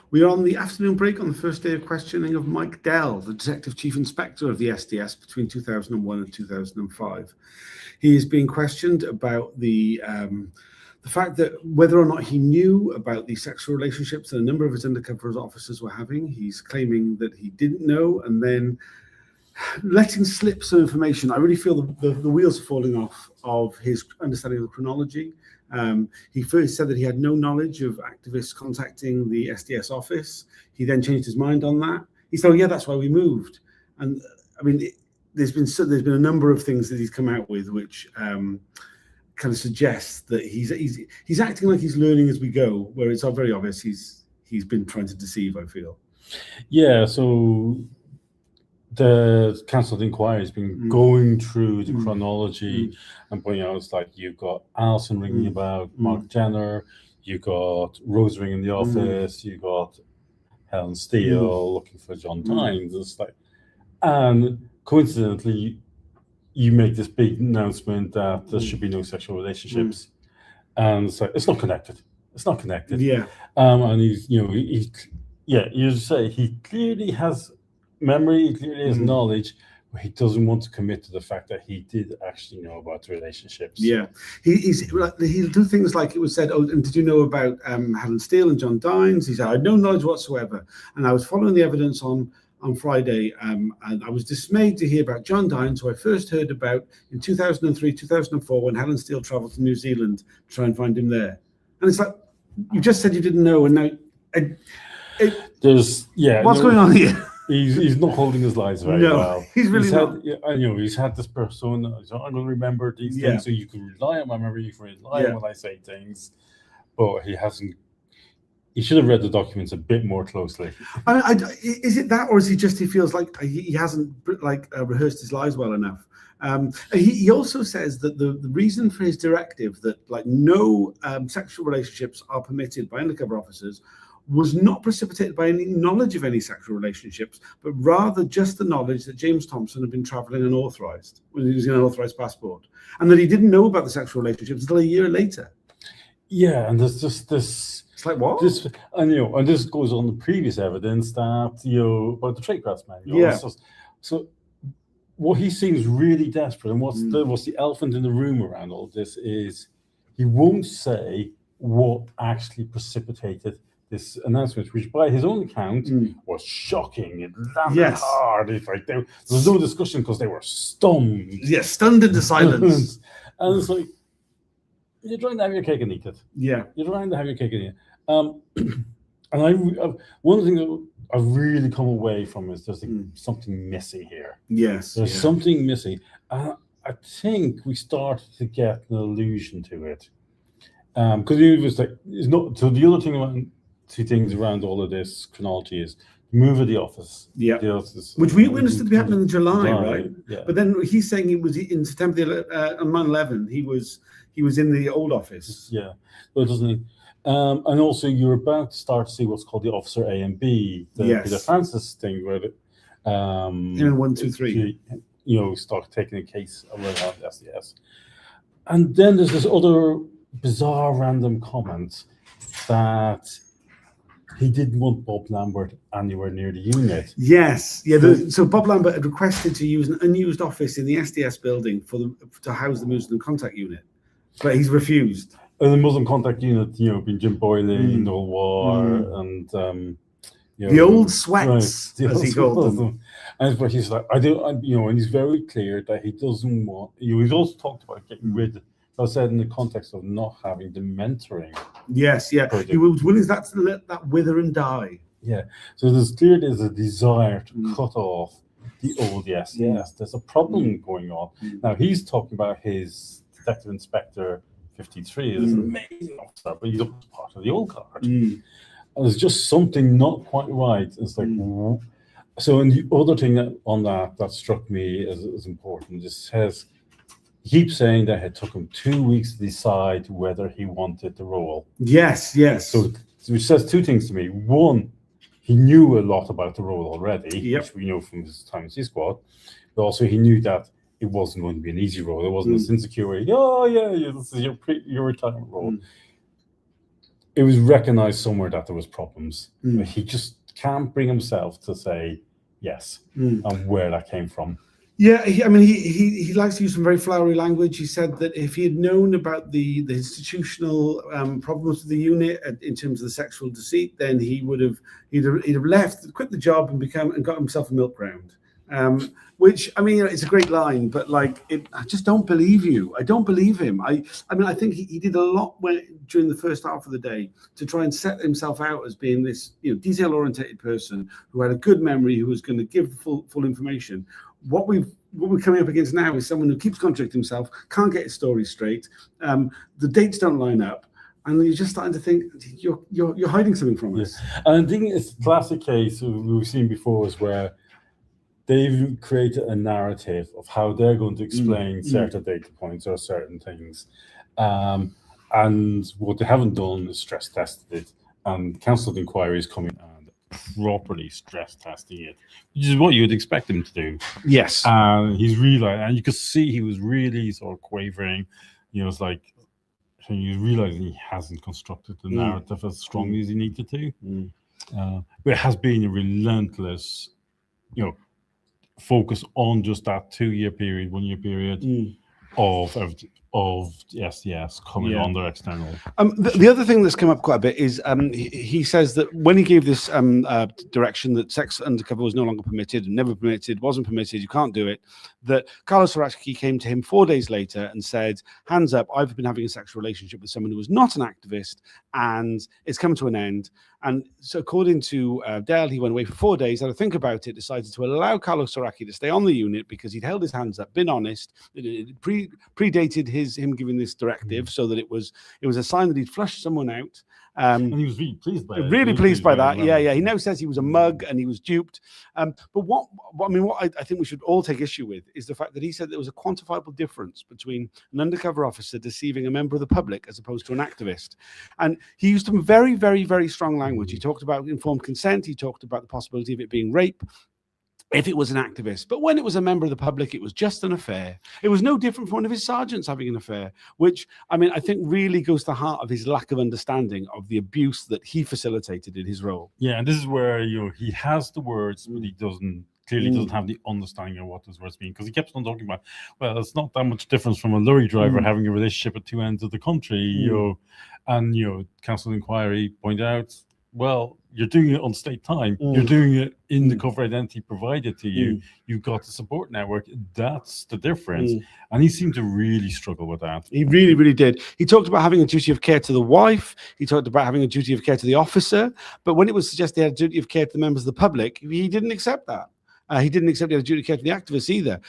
We are on the afternoon break on the first day of questioning of Mike Dell, the Detective Chief Inspector of the SDS between 2001 and 2005. He is being questioned about the fact that whether or not he knew about the sexual relationships that a number of his undercover officers were having. He's claiming that he didn't know, and then letting slip some information. I really feel the wheels are falling off of his understanding of the chronology. He first said that he had no knowledge of activists contacting the SDS office. He then changed his mind on that. He said, "Oh yeah, that's why we moved." And I mean, there's been a number of things that he's come out with which kind of suggests that he's acting like he's learning as we go, where it's very obvious he's been trying to deceive, I feel. Yeah. So the cancelled inquiry has been going through the chronology and pointing out, it's like you've got Alison ringing about Mark Jenner, you got Rose ringing the office, you got Helen Steele looking for John Dines. It's like, and coincidentally, you make this big announcement that there should be no sexual relationships, and it's like it's not connected. It's not connected. Yeah. And you say he clearly has memory, he clearly has knowledge, but he doesn't want to commit to the fact that he did actually know about the relationships. Yeah, he'll do things like it was said, "Oh, and did you know about Helen Steele and John Dines?" He said, "I had no knowledge whatsoever, and I was following the evidence on Friday, and I was dismayed to hear about John Dines, who I first heard about in 2003, 2004, when Helen Steele travelled to New Zealand to try and find him there." And it's like, you just said you didn't know, and now what's going on here? He's not holding his lies very well. He's really not. He's had this persona. So I'm going to remember these things, so you can rely on my memory, you can rely on when I say things. But he hasn't. He should have read the documents a bit more closely. Is it that, or is he feels like he hasn't rehearsed his lies well enough? He also says that the reason for his directive that no sexual relationships are permitted by undercover officers was not precipitated by any knowledge of any sexual relationships, but rather just the knowledge that James Thompson had been travelling unauthorised, when he was using an unauthorised passport, and that he didn't know about the sexual relationships until a year later. Yeah, and there's just this. It's like what? And this goes on the previous evidence that about the tradecraft manual. Yeah. So what he seems really desperate, and what's the elephant in the room around all this is he won't say what actually precipitated this announcement, which by his own account was shocking. It landed hard. It's like there was no discussion because they were stunned. Yeah, stunned into silence. And it's like, you're trying to have your cake and eat it. Yeah. You're trying to have your cake and eat it. And one thing that I've really come away from is there's something missing here. Yes. There's something missing. I think we started to get an allusion to it. Because it was like, it's not. So the other thing about two things around all of this chronology is the move of the office. Yeah. Which we understood to be happening in July, right? Yeah. But then he's saying it was in September on 9/11. He was in the old office. Yeah. Well, doesn't he? And also, you're about to start to see what's called the Officer A and B, the Peter Francis thing, where in 1, 2, 3, start taking a case around the SDS. And then there's this other bizarre random comment that he didn't want Bob Lambert anywhere near the unit. Yes, yeah. So Bob Lambert had requested to use an unused office in the SDS building to house the Muslim contact unit, but he's refused. And the Muslim contact unit, being Jim Boyley, Noel War, and the old sweats, as he called them. And he's like, and he's very clear that he doesn't want. He's also talked about getting rid. I said in the context of not having the mentoring. Yes, yeah. Project. He was willing to let that wither and die. Yeah. So there's a desire to cut off the old SDS. Yeah. There's a problem going on. Now he's talking about his Detective Inspector 53 is an amazing officer, but he's part of the old guard. And there's just something not quite right. It's like so. And the other thing that struck me as important is he keeps saying that it took him 2 weeks to decide whether he wanted the role. Yes. So which says two things to me. One, he knew a lot about the role already, which we know from his time in C Squad. But also he knew that it wasn't going to be an easy role. It wasn't this insecurity. Oh yeah, this is your retirement role. it was recognized somewhere that there was problems. He just can't bring himself to say yes and where that came from. Yeah, he likes to use some very flowery language. He said that if he had known about the institutional problems of the unit in terms of the sexual deceit, then he'd have left, quit the job, and got himself a milk round. Which, I mean, it's a great line, but like, I just don't believe you. I don't believe him. I think he did a lot during the first half of the day to try and set himself out as being this, detail-oriented person who had a good memory, who was going to give full information. What we're coming up against now is someone who keeps contradicting himself, can't get his story straight. The dates don't line up, and you're just starting to think you're hiding something from us. And I think it's a classic case we've seen before, is where they've created a narrative of how they're going to explain certain data points or certain things. And what they haven't done is stress tested it. And council of inquiry is coming and properly stress testing it, which is what you would expect him to do. Yes. He's realized, and you could see he was really sort of quavering. It's like, he's realizing he hasn't constructed the narrative as strongly as he needed to. But it has been a relentless, focus on just that 2-year period, 1-year period of the SDS coming under external. The other thing that's come up quite a bit is he says that when he gave this direction that sex undercover was no longer permitted, never permitted, wasn't permitted, you can't do it, that Carlos Saracki came to him 4 days later and said, hands up, I've been having a sexual relationship with someone who was not an activist, and it's come to an end. And so according to Dell, he went away for 4 days, had to think about it, decided to allow Carlos Saracki to stay on the unit because he'd held his hands up, been honest. It predated him giving this directive, so that it was a sign that he'd flushed someone out. And he was really pleased by it. Really pleased by that. Yeah. He now says he was a mug and he was duped. But what I think we should all take issue with is the fact that he said there was a quantifiable difference between an undercover officer deceiving a member of the public as opposed to an activist. And he used some very, very, very strong language. He talked about informed consent. He talked about the possibility of it being rape if it was an activist. But when it was a member of the public, it was just an affair. It was no different from one of his sergeants having an affair, which, I think really goes to the heart of his lack of understanding of the abuse that he facilitated in his role. Yeah, and this is where, he has the words, but he clearly doesn't have the understanding of what those words mean, because he kept on talking about, well, it's not that much difference from a lorry driver having a relationship at two ends of the country, and, council inquiry point out, well, you're doing it on state time. You're doing it in the cover identity provided to you. You've got the support network. That's the difference. And he seemed to really struggle with that. He really, really did. He talked about having a duty of care to the wife. He talked about having a duty of care to the officer. But when it was suggested he had a duty of care to the members of the public, he didn't accept that. He didn't accept he had a duty of care to the activists either.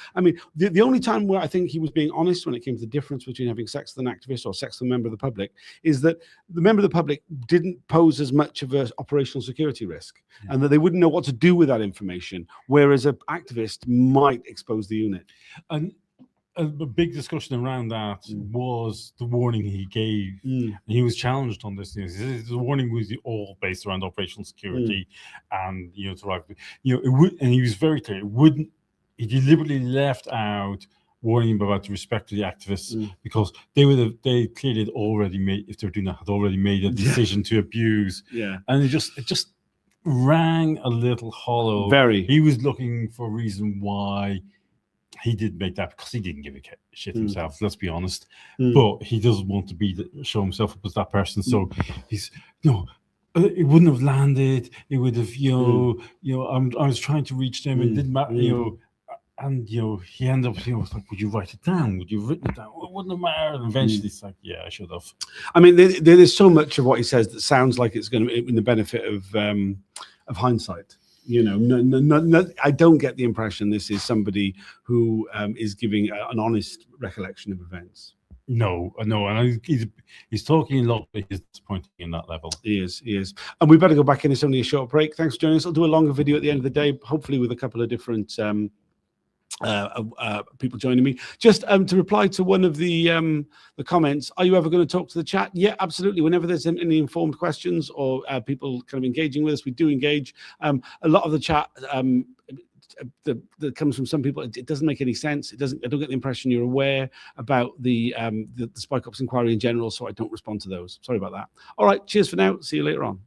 The only time where I think he was being honest when it came to the difference between having sex with an activist or sex with a member of the public is that the member of the public didn't pose as much of an operational security risk, and that they wouldn't know what to do with that information, whereas an activist might expose the unit. And a big discussion around that was the warning he gave. And he was challenged on this. The warning was all based around operational security, and it would. And he was very clear. He deliberately left out warning about the respect to the activists because they clearly had already made, if they were doing that, had already made a decision to abuse. And it just rang a little hollow. Very. He was looking for a reason why he did make that, because he didn't give a shit himself, let's be honest. But he doesn't want to show himself up as that person. So he's, it wouldn't have landed. It would have, I was trying to reach them. It didn't matter, and he ended up, was like, would you write it down? Would you have written it down? Well, it wouldn't have mattered. And eventually it's like, yeah, I should have. There's so much of what he says that sounds like it's going to be in the benefit of hindsight. No, I don't get the impression this is somebody who is giving an honest recollection of events. No, and he's talking a lot, but he's disappointing in that level. He is. And we better go back in. It's only a short break. Thanks for joining us. I'll do a longer video at the end of the day, hopefully with a couple of different people joining me. Just to reply to one of the comments, are you ever going to talk to the chat? Yeah, absolutely. Whenever there's any informed questions or people kind of engaging with us, we do engage. A lot of the chat that comes from some people. It doesn't make any sense. I don't get the impression you're aware about the Spike Ops inquiry in general, so I don't respond to those. Sorry about that. All right, cheers for now. See you later on.